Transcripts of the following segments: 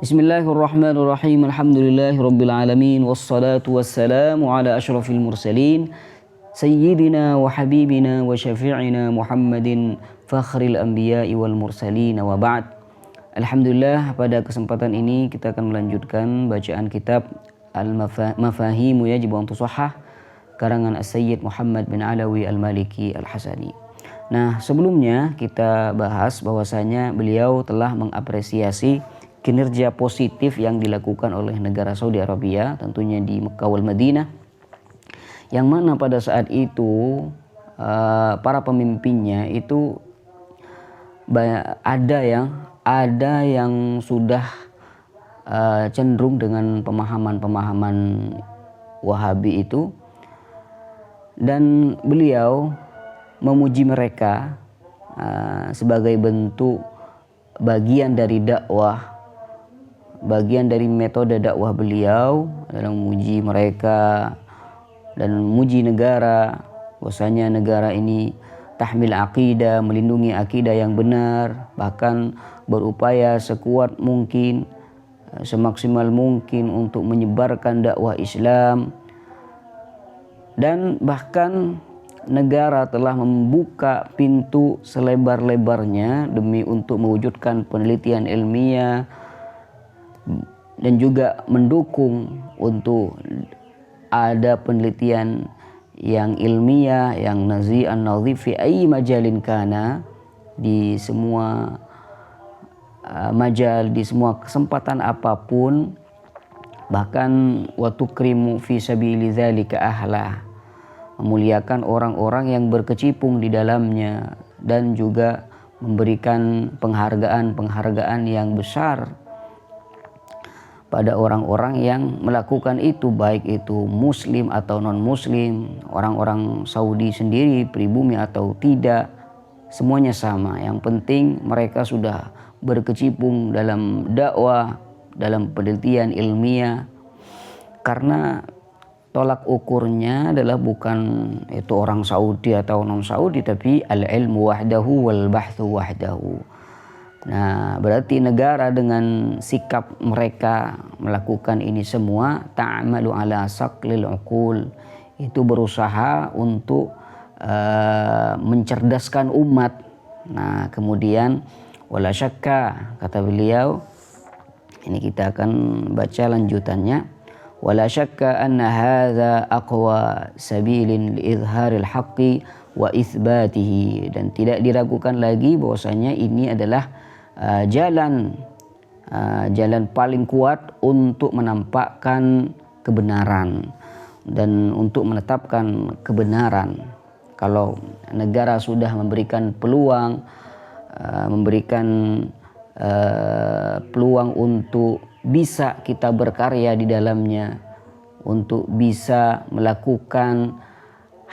Bismillahirrahmanirrahim. Alhamdulillahirabbil alamin wassalatu wassalamu ala asyrafil mursalin sayyidina wa habibina wa syafi'ina Muhammadin fakhril anbiya'i wal mursalin wa ba'd. Alhamdulillah, pada kesempatan ini kita akan melanjutkan bacaan kitab Al-Mafahimu Yajibu an Tusahhah karangan As-Sayyid Muhammad bin Alawi Al-Maliki Al-Hasani. Nah, sebelumnya kita bahas bahwasanya beliau telah mengapresiasi kinerja positif yang dilakukan oleh negara Saudi Arabia, tentunya di Mekah wal Madinah, yang mana pada saat itu para pemimpinnya itu ada yang sudah cenderung dengan pemahaman Wahabi itu, dan beliau memuji mereka sebagai bentuk bagian dari dakwah, bagian dari metode dakwah beliau dalam memuji mereka dan memuji negara, bahwasanya negara ini tahmil aqidah, melindungi akidah yang benar, bahkan berupaya sekuat mungkin, semaksimal mungkin untuk menyebarkan dakwah Islam, dan bahkan negara telah membuka pintu selebar-lebarnya demi untuk mewujudkan penelitian ilmiah dan juga mendukung untuk ada penelitian yang ilmiah, yang nazi'an nadhif fi ayyi majalin kana, di semua majal, di semua kesempatan apapun, bahkan wa tukrimu fi sabili dzalika ahla, memuliakan orang-orang yang berkecimpung di dalamnya, dan juga memberikan penghargaan yang besar pada orang-orang yang melakukan itu, baik itu muslim atau non muslim, orang-orang Saudi sendiri pribumi atau tidak, semuanya sama. Yang penting mereka sudah berkecimpung dalam dakwah, dalam penelitian ilmiah, karena tolak ukurnya adalah bukan itu orang Saudi atau non Saudi, tapi al-ilmu wahdahu wal bahthu wahdahu. Nah, berarti negara dengan sikap mereka melakukan ini semua, ta'amalu ala saqlil uqul, itu berusaha untuk mencerdaskan umat. Nah, kemudian wala syakka, kata beliau, ini kita akan baca lanjutannya, wala syakka anna hadza aqwa sabilin li izharil haqqi wa itsbatihi, dan tidak diragukan lagi bahwasanya ini adalah jalan paling kuat untuk menampakkan kebenaran dan untuk menetapkan kebenaran. Kalau negara sudah memberikan peluang, peluang untuk bisa kita berkarya di dalamnya, untuk bisa melakukan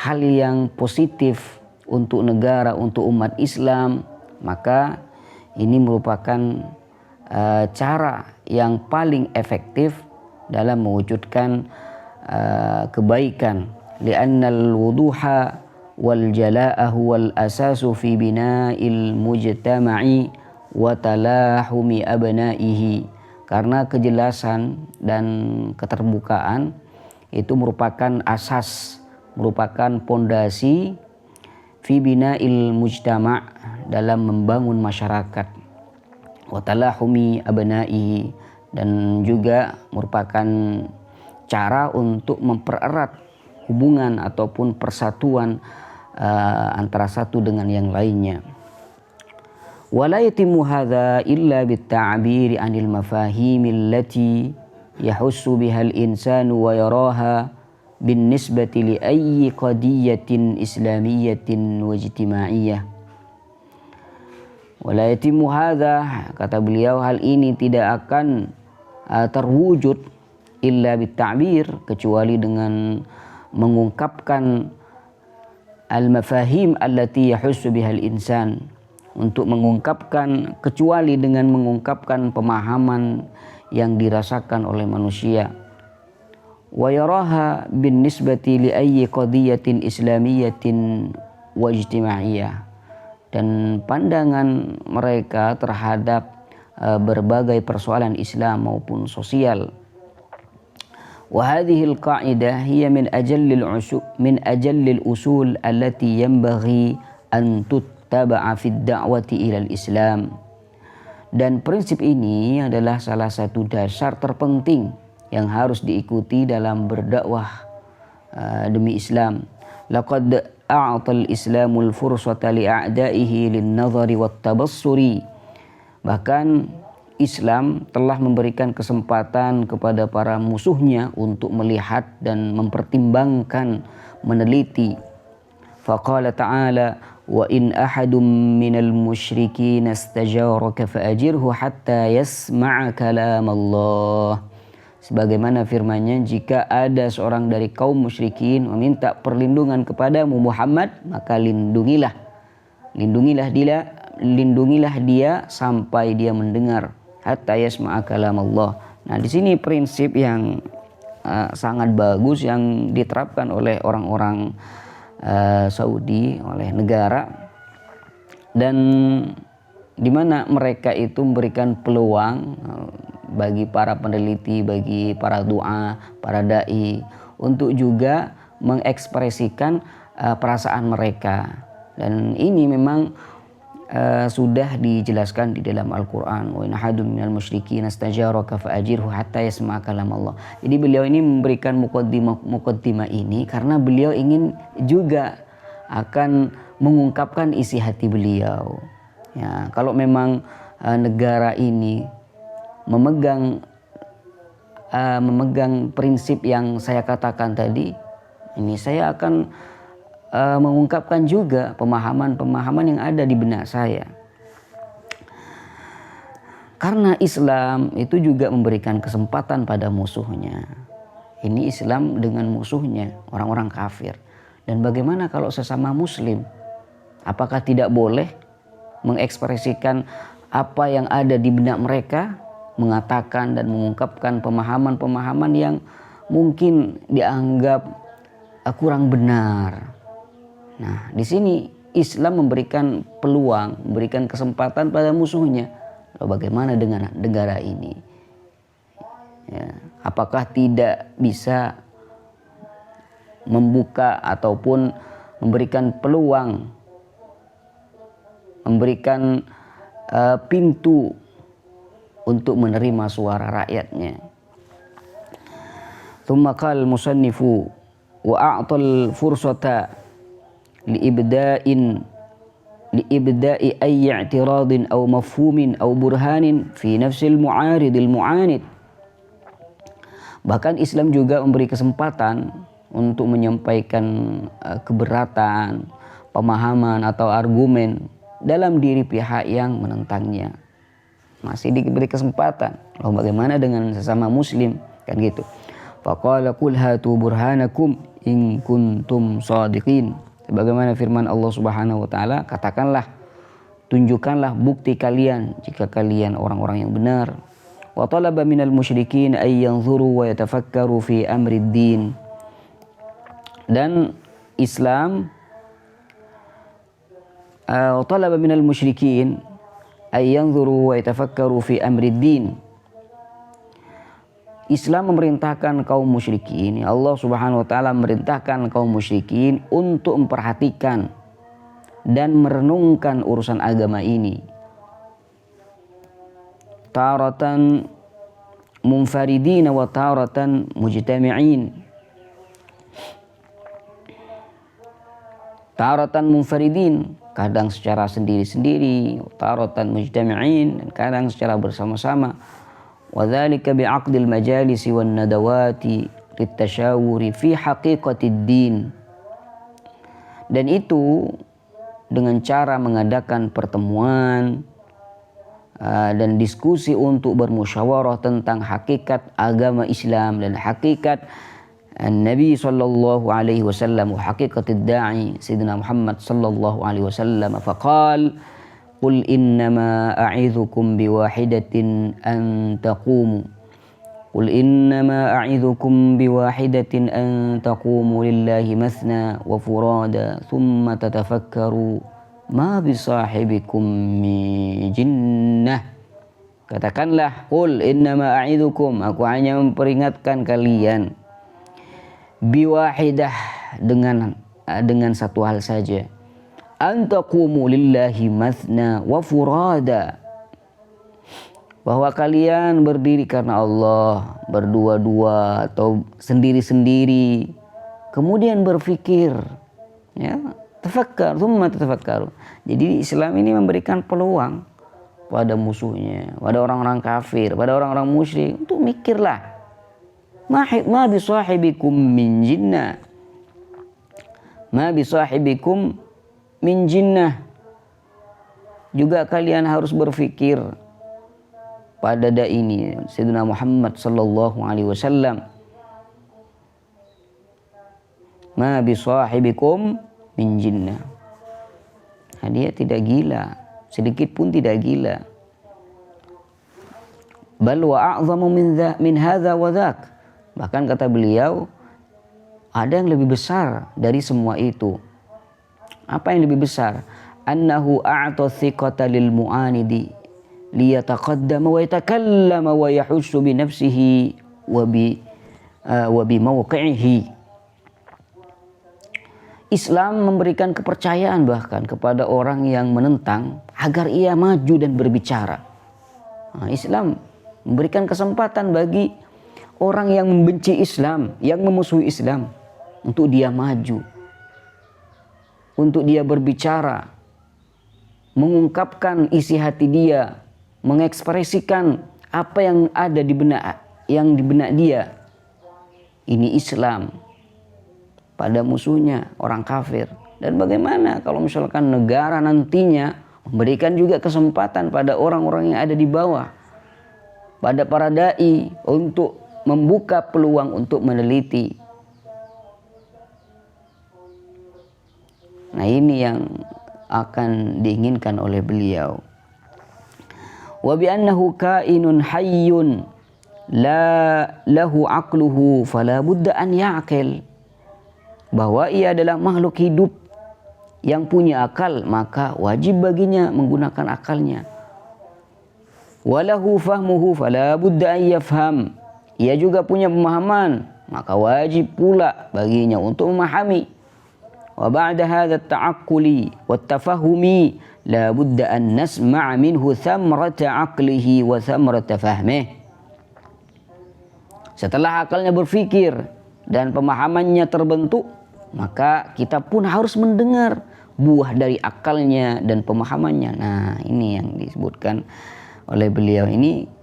hal yang positif untuk negara, untuk umat Islam, maka ini merupakan cara yang paling efektif dalam mewujudkan kebaikan. Li'annal wuduha wal jala'ah wal asasu fi bina'il mujtama'i wa talahumi abna'ihi. Karena kejelasan dan keterbukaan itu merupakan asas, merupakan pondasi fi bina'il mujtama', dalam membangun masyarakat, wa talahumi abna'ihi, dan juga merupakan cara untuk mempererat hubungan ataupun persatuan antara satu dengan yang lainnya. Wala yatimmu hadza illa bit-ta'biri 'anil mafahimil lati yahussu bihal insanu wa yaraha bin nisbati li ayyi qadiyatin islamiyyatin wa ijtima'iyyah. Wala yatimmu hadza, kata beliau, hal ini tidak akan terwujud illa bit-ta'bir, kecuali dengan mengungkapkan al-mafahim allati yahussu bihal insan, untuk mengungkapkan, kecuali dengan mengungkapkan pemahaman yang dirasakan oleh manusia. Wa yaraha bin nisbati li ayyi qadiyatin islamiyyatin wa ijtima'iyyah, dan pandangan mereka terhadap berbagai persoalan Islam maupun sosial. وهذه القاعدة هي من أجل الأصول التي ينبغي أن تتبع في الدعوة إلى الإسلام. Dan prinsip ini adalah salah satu dasar terpenting yang harus diikuti dalam berdakwah demi Islam. Laqad a'ta al-Islamul fursata li'a'da'ihi lin-nadhari wat-tabassuri. Bahkan Islam telah memberikan kesempatan kepada para musuhnya untuk melihat dan mempertimbangkan, meneliti. Faqala ta'ala wa in ahadum minal musyrikin istajaraka fa'ajirhu hatta yasma'a kalam Allah. Sebagaimana firman-Nya, jika ada seorang dari kaum musyrikin meminta perlindungan kepadamu Muhammad, maka lindungilah dia sampai dia mendengar, hatta yasma'a kalam Allah. Nah, di sini prinsip yang sangat bagus yang diterapkan oleh orang-orang Saudi, oleh negara, dan di mana mereka itu memberikan peluang bagi para peneliti, bagi para du'a, para dai untuk juga mengekspresikan perasaan mereka. Dan ini memang sudah dijelaskan di dalam Al-Quran. Wa in ahadun minal musyrikin istajaraka fa'ajirhu hatta yasma'a kalam Allah. Jadi beliau ini memberikan muqaddimah ini karena beliau ingin juga akan mengungkapkan isi hati beliau. Ya, kalau memang negara ini memegang prinsip yang saya katakan tadi, ini saya akan mengungkapkan juga pemahaman-pemahaman yang ada di benak saya. Karena Islam itu juga memberikan kesempatan pada musuhnya. Ini Islam dengan musuhnya, orang-orang kafir. Dan bagaimana kalau sesama muslim? Apakah tidak boleh mengekspresikan apa yang ada di benak mereka, mengatakan dan mengungkapkan pemahaman-pemahaman yang mungkin dianggap kurang benar? Nah, di sini Islam memberikan peluang, memberikan kesempatan pada musuhnya. Lalu bagaimana dengan negara ini? Ya, apakah tidak bisa membuka ataupun memberikan peluang, memberikan pintu untuk menerima suara rakyatnya? Tsumma qala al-musannifu wa a'tal fursata liibda'i ayyi i'tiradin aw mafhumin aw burhanin fi nafsil mu'aridil mu'anid. Bahkan Islam juga memberi kesempatan untuk menyampaikan keberatan, pemahaman atau argumen dalam diri pihak yang menentangnya. Masih diberi kesempatan. Lalu bagaimana dengan sesama muslim? Kan gitu. Faqala qul hatu burhanakum in kuntum shadiqin. Sebagaimana firman Allah Subhanahu wa taala, katakanlah, tunjukkanlah bukti kalian jika kalian orang-orang yang benar. Wa talaba minal musyrikin ay yanzuru wa yatafakkaru fi amrid din. Dan Islam talaba minal musyrikin ay yanzuru wa yatafakkaru fi amrid din. Islam memerintahkan kaum musyrikin, Allah Subhanahu wa taala memerintahkan kaum musyrikin untuk memperhatikan dan merenungkan urusan agama ini. Taratan munfaridin wa taratan mujtami'in. Taratan munfaridin, kadang secara sendiri-sendiri, taratan mujtami'in, dan kadang secara bersama-sama. وذلك بعقد المجالس والندوات للتشاور في حقيقة الدين. Dan itu dengan cara mengadakan pertemuan dan diskusi untuk bermusyawarah tentang hakikat agama Islam dan hakikat Nabi sallallahu alaihi wasallam wa hakikat ad-da'i Sayyidina Muhammad sallallahu alaihi wasallam. Faqal Qul innama a'idhukum biwahidatin an taqumu. Qul innama a'idhukum biwahidatin an taqumu lillahi mathna wa furada thumma tatafakkaru ma bisahibikum min jinnah. Katakanlah, qul innama a'idukum, aku hanya memperingatkan kalian, biwahidah, dengan satu hal saja, antaqumu lillahi mathna wa furada, bahwa kalian berdiri karena Allah berdua-dua atau sendiri-sendiri, kemudian berfikir, ya, tafakkar, tsumma tatafakkaru. Jadi Islam ini memberikan peluang pada musuhnya, pada orang-orang kafir, pada orang-orang musyrik, untuk mikirlah. Ma bisahibikum min jinnah, ma bisahibikum min jinnah. Juga kalian harus berfikir pada dai ini, Sayyidina Muhammad sallallahu alaihi wasallam. Ma bisahibikum min jinnah. Dia tidak gila, sedikit pun tidak gila. Bal wa a'zamu min hadza wa dzak. Bahkan kata beliau, ada yang lebih besar dari semua itu. Apa yang lebih besar? Annahu a'ta thiqata lil mu'anidi liyataqaddama wa yatakallama wa yahussu bi nafsihi wa bi mawqi'ihi. Islam memberikan kepercayaan bahkan kepada orang yang menentang agar ia maju dan berbicara. Islam memberikan kesempatan bagi orang yang membenci Islam, yang memusuhi Islam, untuk dia maju, untuk dia berbicara, mengungkapkan isi hati dia, mengekspresikan apa yang ada di benak dia. Ini Islam pada musuhnya, orang kafir. Dan bagaimana kalau misalkan negara nantinya memberikan juga kesempatan pada orang-orang yang ada di bawah, pada para dai, untuk membuka peluang untuk meneliti. Nah, ini yang akan diinginkan oleh beliau. Wa bi annahu kainun hayyun la lahu aqluhu fala budda an ya'qil. Bahwa ia adalah makhluk hidup yang punya akal, maka wajib baginya menggunakan akalnya. Walahu fahmuhu fala budda an yafham. Ia juga punya pemahaman, maka wajib pula baginya untuk memahami. Wa ba'da hadha at-ta'aqquli wat-tafahumi la budda an nasma'a minhu thamrata aqlihi wa thamrata fahmihi. Setelah akalnya berfikir dan pemahamannya terbentuk, maka kita pun harus mendengar buah dari akalnya dan pemahamannya. Nah, ini yang disebutkan oleh beliau ini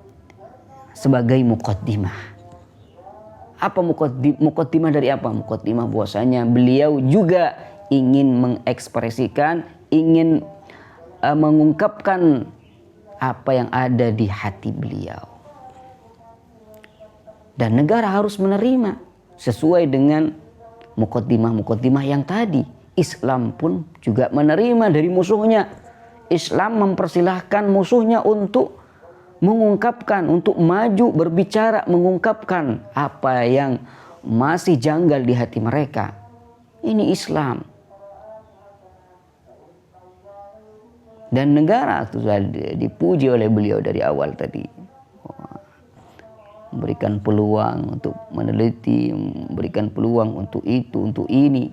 sebagai muqaddimah. Apa muqaddimah dari apa? Muqaddimah bahwasanya beliau juga ingin mengekspresikan, ingin mengungkapkan apa yang ada di hati beliau. Dan negara harus menerima sesuai dengan muqaddimah yang tadi. Islam pun juga menerima dari musuhnya. Islam mempersilahkan musuhnya untuk mengungkapkan, untuk maju berbicara, mengungkapkan apa yang masih janggal di hati mereka. Ini Islam. Dan negara sudah dipuji oleh beliau dari awal tadi. Memberikan peluang untuk meneliti, memberikan peluang untuk itu, untuk ini.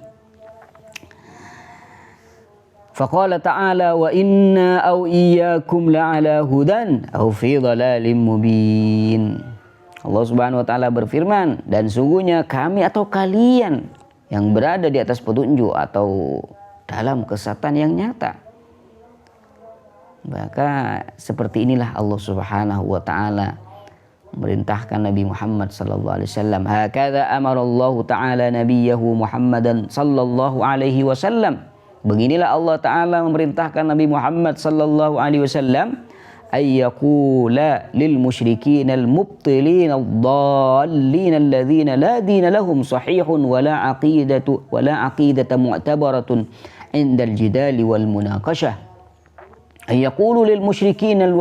Faqala ta'ala wa inna aw iyyakum la'ala hudan aw fi dhalalin mubin. Allah Subhanahu wa taala berfirman, dan sungguhnya kami atau kalian yang berada di atas petunjuk atau dalam kesesatan yang nyata. Maka seperti inilah Allah Subhanahu wa taala merintahkan Nabi Muhammad sallallahu alaihi wasallam. Hakadha amara Allah taala nabiyahu Muhammadan sallallahu alaihi wasallam. Beginilah Allah taala memerintahkan Nabi Muhammad sallallahu alaihi wasallam ay yaqula lil musyrikin al mubtilin ad-dallin alladhina la dina lahum sahihun wala aqidatu mu'tabaratun 'inda al-jidali wal munaqashah. Yaqulu lil musyrikin al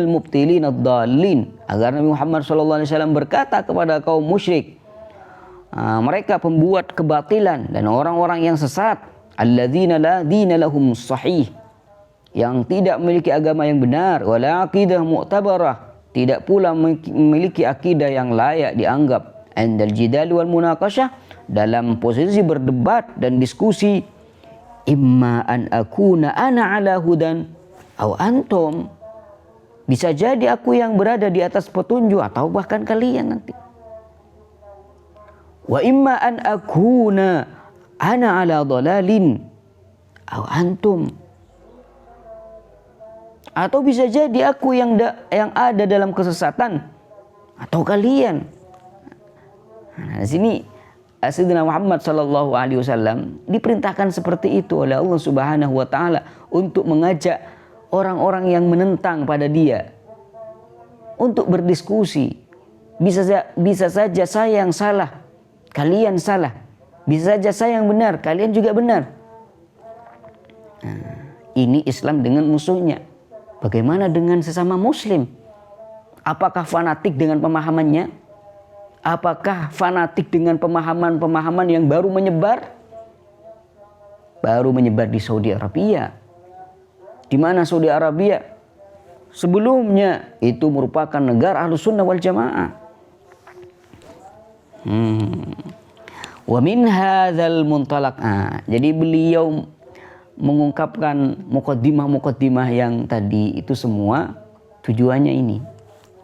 mubtilin ad-dallin, agar Nabi Muhammad sallallahu alaihi wasallam berkata kepada kaum musyrik, mereka pembuat kebatilan dan orang-orang yang sesat, alladzina la dina lahum sahih, yang tidak memiliki agama yang benar, wala aqidah mu'tabarah, tidak pula memiliki akidah yang layak dianggap, indal jidal wal munaqasyah, dalam posisi berdebat dan diskusi, imma an akuna ana ala hudan aw antum, bisa jadi aku yang berada di atas petunjuk atau bahkan kalian nanti. Wa imma an akuna ana ala dhalalin aw antum, atau bisa jadi aku yang ada dalam kesesatan atau kalian. Nah, di sini Sayyidina Muhammad sallallahu alaihi wasallam diperintahkan seperti itu oleh Allah Subhanahu wa taala untuk mengajak orang-orang yang menentang pada dia untuk berdiskusi. Bisa saja saya yang salah, kalian salah. Bisa saja saya yang benar, kalian juga benar. Nah, ini Islam dengan musuhnya. Bagaimana dengan sesama muslim? Apakah fanatik dengan pemahamannya? Apakah fanatik dengan pemahaman-pemahaman yang baru menyebar? Baru menyebar di Saudi Arabia. Di mana Saudi Arabia sebelumnya itu merupakan negara Ahlussunnah wal Jamaah. Wa min hadzal muntalaq. Jadi beliau mengungkapkan muqaddimah yang tadi itu semua tujuannya ini.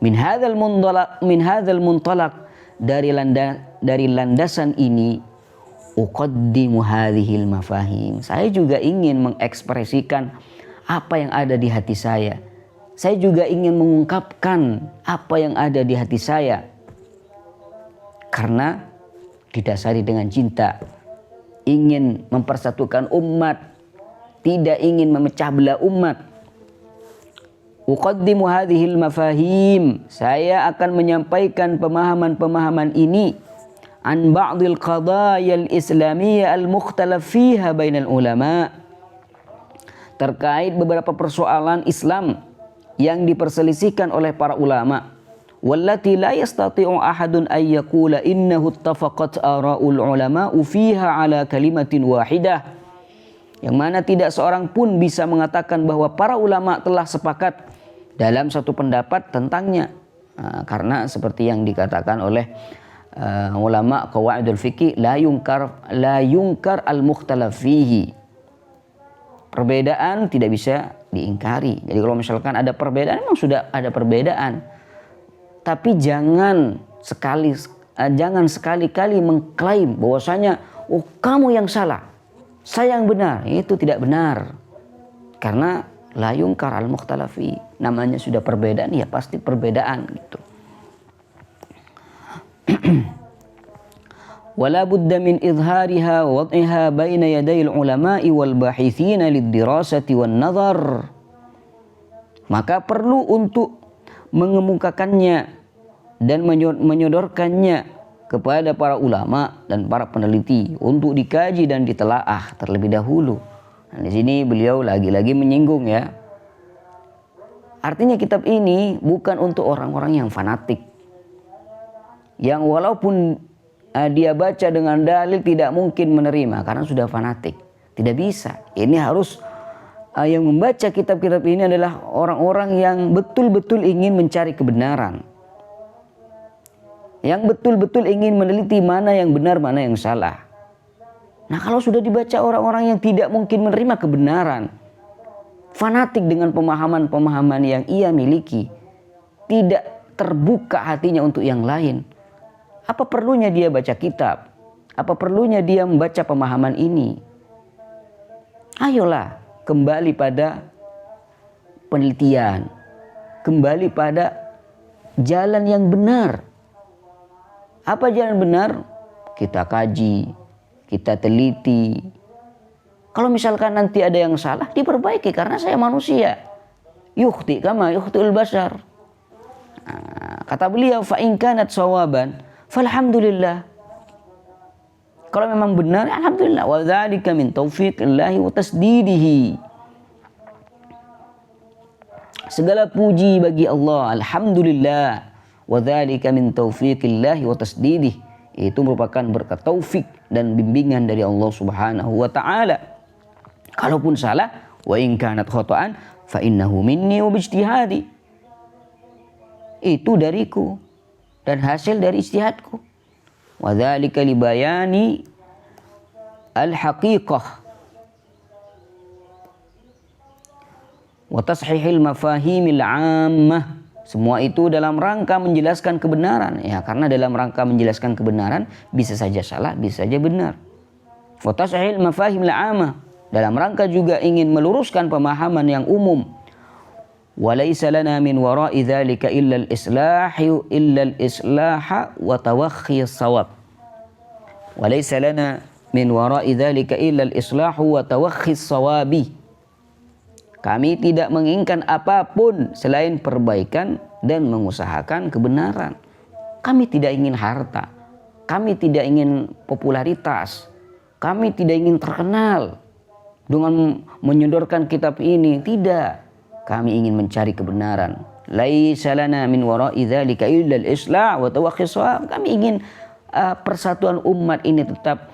Min hadzal muntalaq, dari landasan ini, uqaddimu hadhil mafahim. Saya juga ingin mengekspresikan apa yang ada di hati saya. Saya juga ingin mengungkapkan apa yang ada di hati saya. Karena didasari dengan cinta, ingin mempersatukan umat, tidak ingin memecah belah umat. Uqaddimu hadhil mafahim, saya akan menyampaikan pemahaman-pemahaman ini an ba'dil qadayal islamiyah al-mukhtalaf fiha bainal ulama, terkait beberapa persoalan Islam yang diperselisihkan oleh para ulama, wallati la yastati'u ahadun ay yaqula innahu ittafaqat ara'ul ulama'u fiha ala kalimatin wahidah, yang mana tidak seorang pun bisa mengatakan bahwa para ulama telah sepakat dalam satu pendapat tentangnya. Karena seperti yang dikatakan oleh ulama qawaidul fiqih, la yunkar al-mukhtalaf fihi. Perbedaan tidak bisa diingkari. Jadi kalau misalkan ada perbedaan, memang sudah ada perbedaan. Tapi jangan sekali-kali mengklaim bahwasanya kamu yang salah, saya yang benar. Itu tidak benar. Karena la yunkar al-mukhtalafi, namanya sudah perbedaan, ya pasti perbedaan gitu. Wala budda min izhariha wa wad'iha baina yadayil ulama'i wal bahithina lid-dirasati wan nazar. Maka perlu untuk mengemukakannya dan menyodorkannya kepada para ulama dan para peneliti untuk dikaji dan ditelaah terlebih dahulu. Nah, di sini beliau lagi-lagi menyinggung ya. Artinya kitab ini bukan untuk orang-orang yang fanatik, yang walaupun dia baca dengan dalil tidak mungkin menerima karena sudah fanatik. Tidak bisa. Ini harus yang membaca kitab-kitab ini adalah orang-orang yang betul-betul ingin mencari kebenaran, yang betul-betul ingin meneliti mana yang benar, mana yang salah. Nah, kalau sudah dibaca orang-orang yang tidak mungkin menerima kebenaran, fanatik dengan pemahaman-pemahaman yang ia miliki, tidak terbuka hatinya untuk yang lain, apa perlunya dia baca kitab? Apa perlunya dia membaca pemahaman ini? Ayolah kembali pada penelitian, kembali pada jalan yang benar. Apa jalan benar? Kita kaji, kita teliti. Kalau misalkan nanti ada yang salah, diperbaiki karena saya manusia. Yukhti kama yukhti'ul bashar. Kata beliau, fa in kanat sawaban falhamdulillah. Kalau memang benar, alhamdulillah. Wa dzalika min taufiqillahi wa tasdidihi. Segala puji bagi Allah, alhamdulillah. Wa dzalika min taufiqillahi wa tasdidihi. Itu merupakan berkat taufik dan bimbingan dari Allah Subhanahu wa taala. Kalaupun salah, Wa in kanat khata'an fa innahu minni wa bijtihadi. Itu dariku dan hasil dari ijtihadku. Wa dzalika li bayani al-haqiqah wa tashihil mafahimil 'ammah. Semua itu dalam rangka menjelaskan kebenaran. Ya, karena dalam rangka menjelaskan kebenaran bisa saja salah, bisa saja benar. Wa tashihil mafahimil 'ammah, dalam rangka juga ingin meluruskan pemahaman yang umum. Walaysa lana min wara'i dzalika illa al-islah wa tawakhi as-shawab. Walaysa lana min wara'i dzalika illa al-islah wa tawakhi as-shawabi. Kami tidak menginginkan apapun selain perbaikan dan mengusahakan kebenaran. Kami tidak ingin harta, kami tidak ingin popularitas, kami tidak ingin terkenal dengan menyodorkan kitab ini, tidak. Kami ingin mencari kebenaran. Laisa lana min wara'i dzalika illa al-islah wa tawakhi as-shawab. Kami ingin persatuan umat ini tetap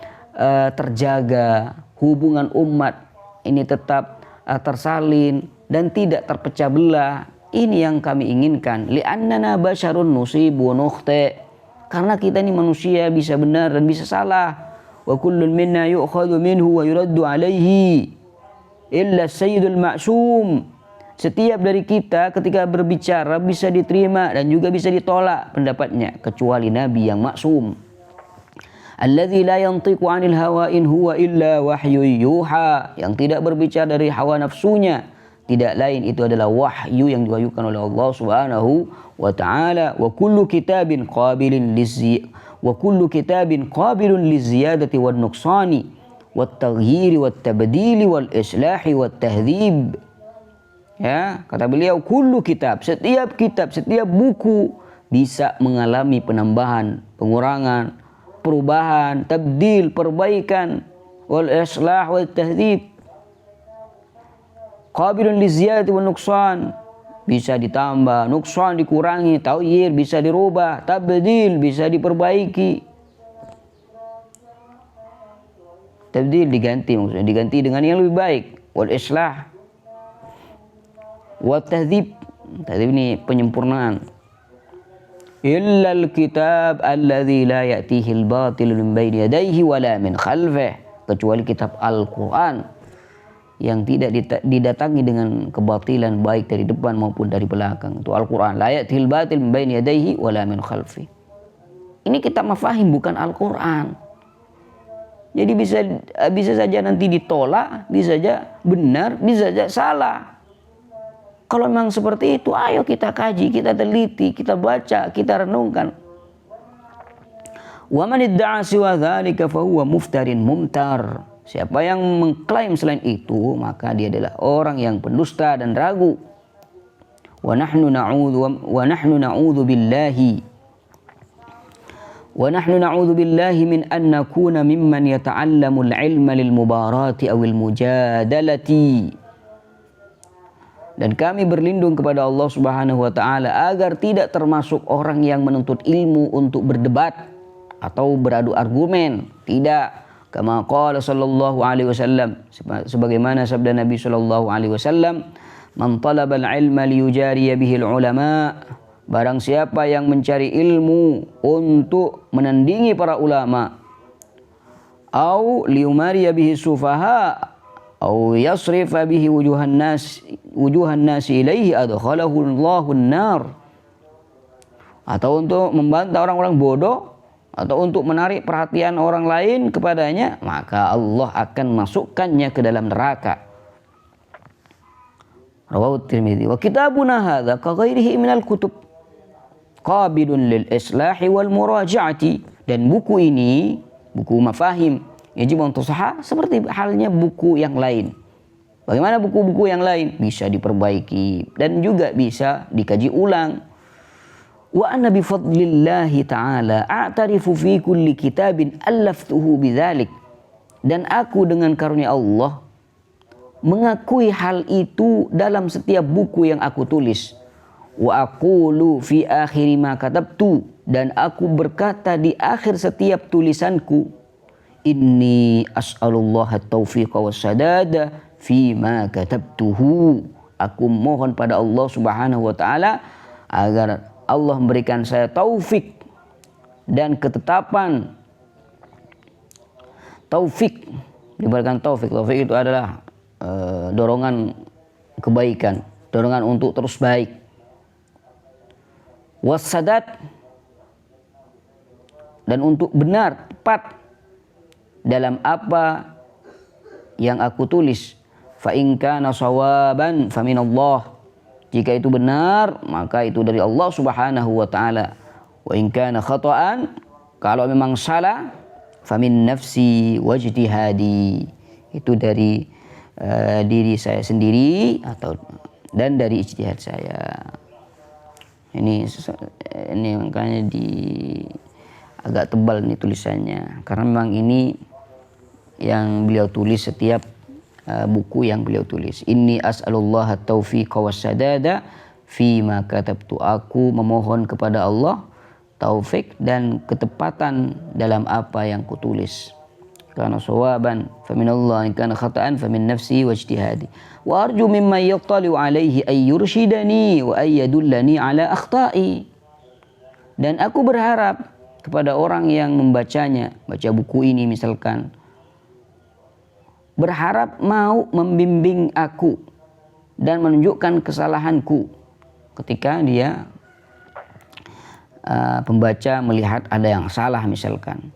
terjaga, hubungan umat ini tetap tersalin dan tidak terpecah belah. Ini yang kami inginkan. Li'annana basyarun nusibu wa nukhti. Karena kita ini manusia, bisa benar dan bisa salah. Wa kullun minna yu'khadhu minhu wa yuraddu alaihi illa sayyidul ma'sum. Setiap dari kita ketika berbicara bisa diterima dan juga bisa ditolak pendapatnya, kecuali Nabi yang maksum. Alladzi la yantiqu 'anil hawa in huwa illa wahyu yuha, yang tidak berbicara dari hawa nafsunya, tidak lain itu adalah wahyu yang diwahyukan oleh Allah Subhanahu wa taala. Wa kullu kitabin qabilun liziyadati wan nuqsani wat taghyiri wat tabdili wal islahi wat tahdhib. Ya, kata beliau, kullu kitab, setiap buku bisa mengalami penambahan, pengurangan, perubahan, tabdil, perbaikan, wal islah wal tahdhib. Qabilun liziyadati wan nuqsan, bisa ditambah, nuqsan dikurangi, taghyir bisa dirubah, tabdil bisa diperbaiki. Tabdil diganti, maksudnya diganti dengan yang lebih baik. Wal islah wa tahdhib, tahdhib ini penyempurnaan. Illa al-kitab alladzi la ya'tihi al-batil min baini yadayhi wa la min khalfihi, kecuali kitab Al-Qur'an yang tidak didatangi dengan kebatilan baik dari depan maupun dari belakang. Itu Al-Qur'an, la ya'tihi al-batil min baini yadayhi wa la min khalfihi. Ini kitab mafahim, bukan Al-Qur'an. Jadi bisa saja nanti ditolak, bisa saja benar, bisa saja salah. Kalau memang seperti itu, ayo kita kaji, kita teliti, kita baca, kita renungkan. Wa man idda'a siwa dzalika fa huwa muftarin mumtar. Siapa yang mengklaim selain itu, maka dia adalah orang yang pendusta dan ragu. Wa nahnu na'udzu billahi min an nakuna mimman yata'allamu al-'ilma lil mubarati aw al mujadalati. Dan kami berlindung kepada Allah Subhanahu wa taala agar tidak termasuk orang yang menuntut ilmu untuk berdebat atau beradu argumen. Tidak. Kama qala sallallahu alaihi wasallam, sebagaimana sabda Nabi sallallahu alaihi wasallam, man talaba al-ilma liyujariya bihi al-ulama, barang siapa yang mencari ilmu untuk menandingi para ulama, au liyumariya bihi sufaha, au yasrifa bihi wujuhan nas ilaihi adkhalahu Allahu an-nar, atau untuk membantah orang-orang bodoh atau untuk menarik perhatian orang lain kepadanya, maka Allah akan masukkannya ke dalam neraka. Rawahu Tirmidzi. Wa kitabuna hadza ka ghairihi minal kutub qabilun lil islahi wal muraja'ati. Dan buku ini, buku mafahim, yajib an tusaha, seperti halnya buku yang lain. Bagaimana buku-buku yang lain? Bisa diperbaiki dan juga bisa dikaji ulang. Wa anna bi fadlillahi ta'ala a'tarifu fi kulli kitabin allaftuhu bidzalik. Dan aku dengan karunia Allah mengakui hal itu dalam setiap buku yang aku tulis. Wa aqulu fi akhiri ma katabtu, dan aku berkata di akhir setiap tulisanku, inni as'alullah at-taufiqa was-sadada fima katabtuhu. Aku mohon pada Allah Subhanahu wa taala agar Allah memberikan saya taufik dan ketetapan. Taufik, diberikan taufik. Taufik itu adalah dorongan kebaikan, dorongan untuk terus baik. Wassadat, dan untuk benar, tepat dalam apa yang aku tulis. Fa in kana shawaban fa minallah. Jika itu benar, maka itu dari Allah Subhanahu wa taala. Wa in kana khata'an, kalau memang salah, fa min nafsi wajtihadi. Itu dari diri saya sendiri dan dari ijtihad saya. Ini makanya agak tebal nih tulisannya, karena memang ini yang beliau tulis setiap buku yang beliau tulis. Inni as'alullah at-taufiqa was-sadada fima katabtu. Aku memohon kepada Allah taufik dan ketepatan dalam apa yang kutulis. Kana sawaban faminallah, in kana khata'an famin nafsi wajtihadi. Wa arju mimman yattali'u alaihi ay yurshidani wa ay yadullani ala akhta'i. Dan aku berharap kepada orang yang membacanya, baca buku ini misalkan, berharap mau membimbing aku dan menunjukkan kesalahanku ketika dia pembaca melihat ada yang salah misalkan.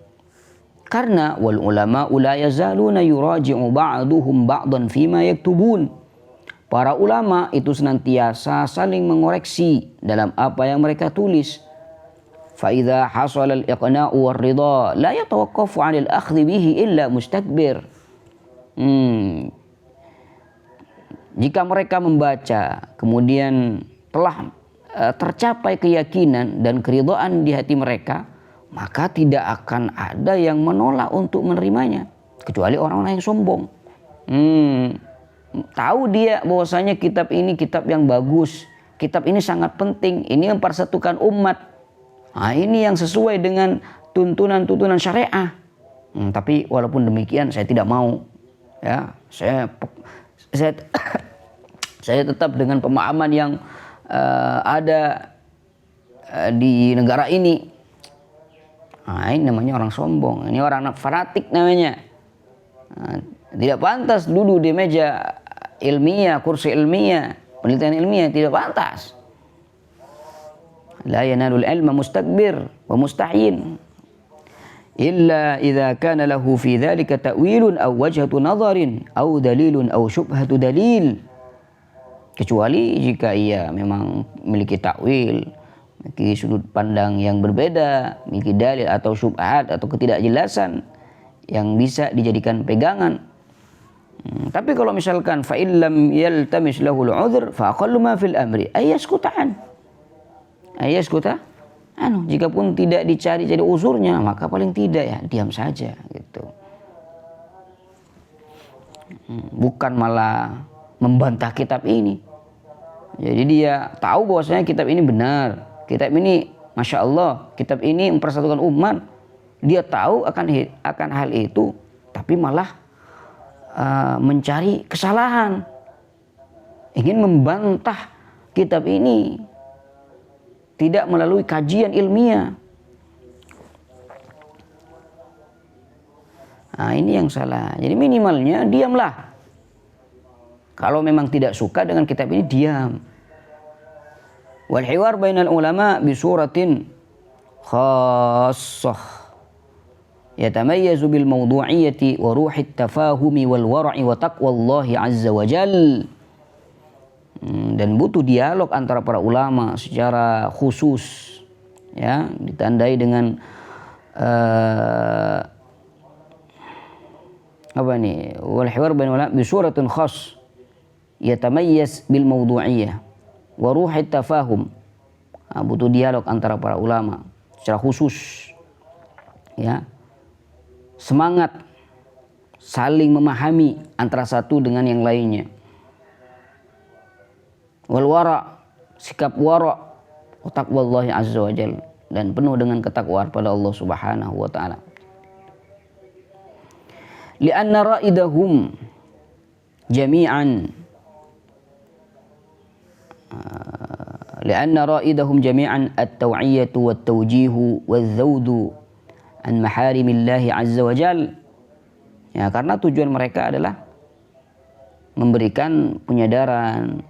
Karena wal ulama la yazaluna yuraji'u ba'duhum ba'dan fima yaktubun. Para ulama itu senantiasa saling mengoreksi dalam apa yang mereka tulis. Fa idza hasala al-iqna'u war-ridha la yatawaqqafu 'ala al-akhdhi bihi illa mustakbir. Jika mereka membaca kemudian telah tercapai keyakinan dan keridhaan di hati mereka, maka tidak akan ada yang menolak untuk menerimanya kecuali orang-orang yang sombong. Tahu dia bahwasanya kitab ini kitab yang bagus, kitab ini sangat penting, ini mempersatukan umat. Nah, ini yang sesuai dengan tuntunan syariah. Tapi walaupun demikian saya tidak mau. Ya, saya tetap dengan pemahaman yang ada di negara ini. Nah, ini namanya orang sombong, ini orang fanatik namanya. Nah, tidak pantas duduk di meja ilmiah, kursi ilmiah, penelitian ilmiah, tidak pantas. La yanalul ilma mustakbir wa mustahyin illa idza kana lahu fi dzalika ta'wilun aw wajhatu nadharin aw dalilun aw syubhatu dalil. Kecuali jika ia memang memiliki takwil, memiliki sudut pandang yang berbeda, memiliki dalil atau syubhat atau ketidakjelasan yang bisa dijadikan pegangan. Tapi kalau misalkan fa illam yaltamis lahul udhr fa aqallu ma fil amri ayaskutan. Jika pun tidak dicari uzurnya, maka paling tidak ya diam saja gitu. Bukan malah membantah kitab ini. Jadi dia tahu bahwasanya kitab ini benar. Kitab ini Masya Allah, kitab ini mempersatukan umat. Dia tahu akan hal itu, tapi malah mencari kesalahan. Ingin membantah kitab ini. Tidak melalui kajian ilmiah. Nah, ini yang salah. Jadi minimalnya diamlah. Kalau memang tidak suka dengan kitab ini, diam. Wal hiwar bainal ulama bi suratin khassah yatamayyazu bil mawdu'iyyati wa ruhit tafahumi wal war'i wa taqwallahi azza wa jal. Dan butuh dialog antara para ulama secara khusus, ya, ditandai dengan wal hiwar bainal ulama bi suratin khass yatamayyaz bil mawdu'iyyah wa ruhit tafahum. Butuh dialog antara para ulama secara khusus, ya, semangat saling memahami antara satu dengan yang lainnya. Wal wara, sikap wara, wa taqwallahi azza wa jalla, dan penuh dengan ketakwaan pada Allah Subhanahu wa taala. Li'anna ra'idahum jami'an lianna ra'idahum jami'an at-taw'iyatu wat-tawjihu wadz-zawdu an maharimillahi azza wa jal. Ya, karena tujuan mereka adalah memberikan penyadaran,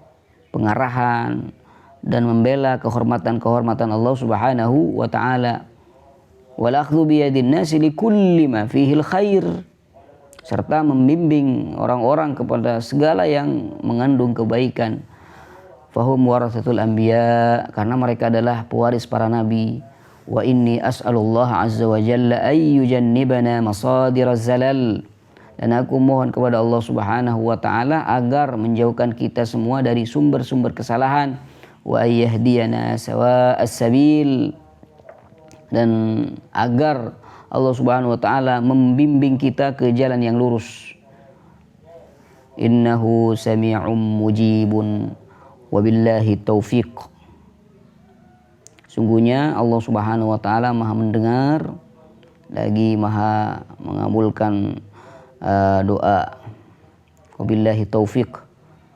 pengarahan, dan membela kehormatan-kehormatan Allah Subhanahu wa taala. Wal akhdhu bi yadin nasi li kulli ma fihi al-khair, serta membimbing orang-orang kepada segala yang mengandung kebaikan. Fahum warathatul anbiya, karena mereka adalah pewaris para nabi. Wa inni as'alullah azza wa jalla ay yujannibana masadiraz zalal, dan aku mohon kepada Allah Subhanahu wa taala agar menjauhkan kita semua dari sumber-sumber kesalahan. Wa ayyahdiyana sawa'as sabil, dan agar Allah Subhanahu wa taala membimbing kita ke jalan yang lurus. Innahu sami'un mujibun wabillahi taufiq. Sungguhnya Allah Subhanahu wa taala Maha mendengar lagi Maha mengabulkan doa. Wabillahi taufiq,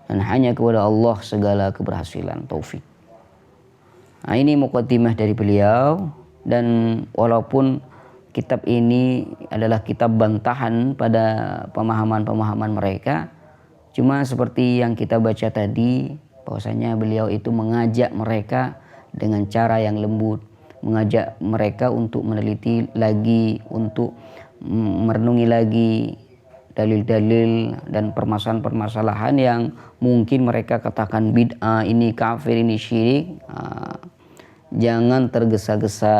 dan hanya kepada Allah segala keberhasilan, taufik. Nah, ini muqaddimah dari beliau, dan walaupun kitab ini adalah kitab bantahan pada pemahaman-pemahaman mereka, cuma seperti yang kita baca tadi, bahwasanya beliau itu mengajak mereka dengan cara yang lembut, mengajak mereka untuk meneliti lagi, untuk merenungi lagi dalil-dalil dan permasalahan-permasalahan yang mungkin mereka katakan bid'ah, ini kafir, ini syirik. Jangan tergesa-gesa,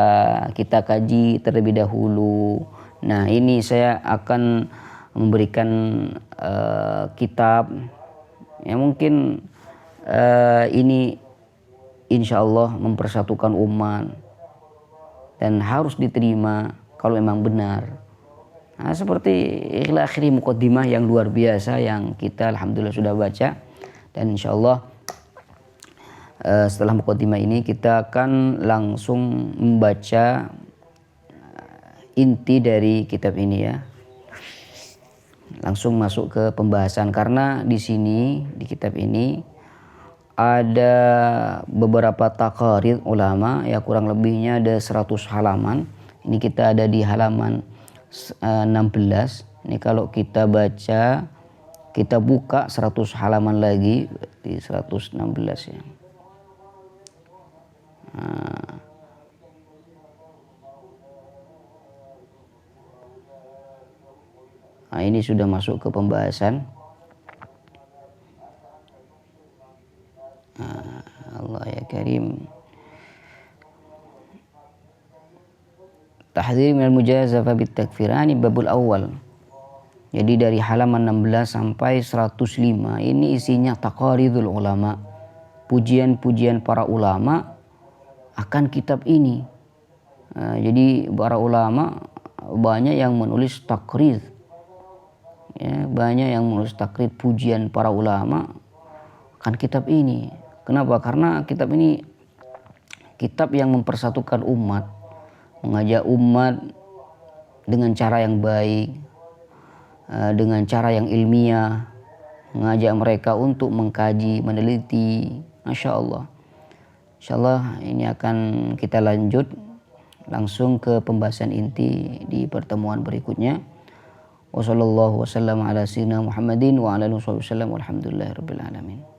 kita kaji terlebih dahulu. Nah, ini saya akan memberikan kitab yang mungkin ini insya Allah mempersatukan umat dan harus diterima kalau memang benar. Nah, seperti ila akhiri muqaddimah yang luar biasa yang kita alhamdulillah sudah baca, dan insya Allah setelah muqaddimah ini kita akan langsung membaca inti dari kitab ini ya. Langsung masuk ke pembahasan, karena di sini di kitab ini ada beberapa taqarir ulama ya, kurang lebihnya ada 100 halaman. Ini kita ada di halaman 16. Ini kalau kita baca, kita buka 100 halaman lagi di 116 ya. Nah, ini sudah masuk ke pembahasan. Allah ya Karim. Tahdzir minal mujazafa bit takfirani babul awal. Jadi dari halaman 16 sampai 105 ini isinya taqaridul ulama, pujian-pujian para ulama akan kitab ini. Jadi para ulama banyak yang menulis taqrid, ya, banyak yang menulis taqrid pujian para ulama akan kitab ini. Kenapa? Karena kitab ini kitab yang mempersatukan umat, mengajak umat dengan cara yang baik, dengan cara yang ilmiah, mengajak mereka untuk mengkaji, meneliti. Masya Allah. Insya Allah ini akan kita lanjut langsung ke pembahasan inti di pertemuan berikutnya. Wassallallahu wasallam ala sayyidina Muhammadin wa ala alihi wasallam walhamdulillahirabbil alamin.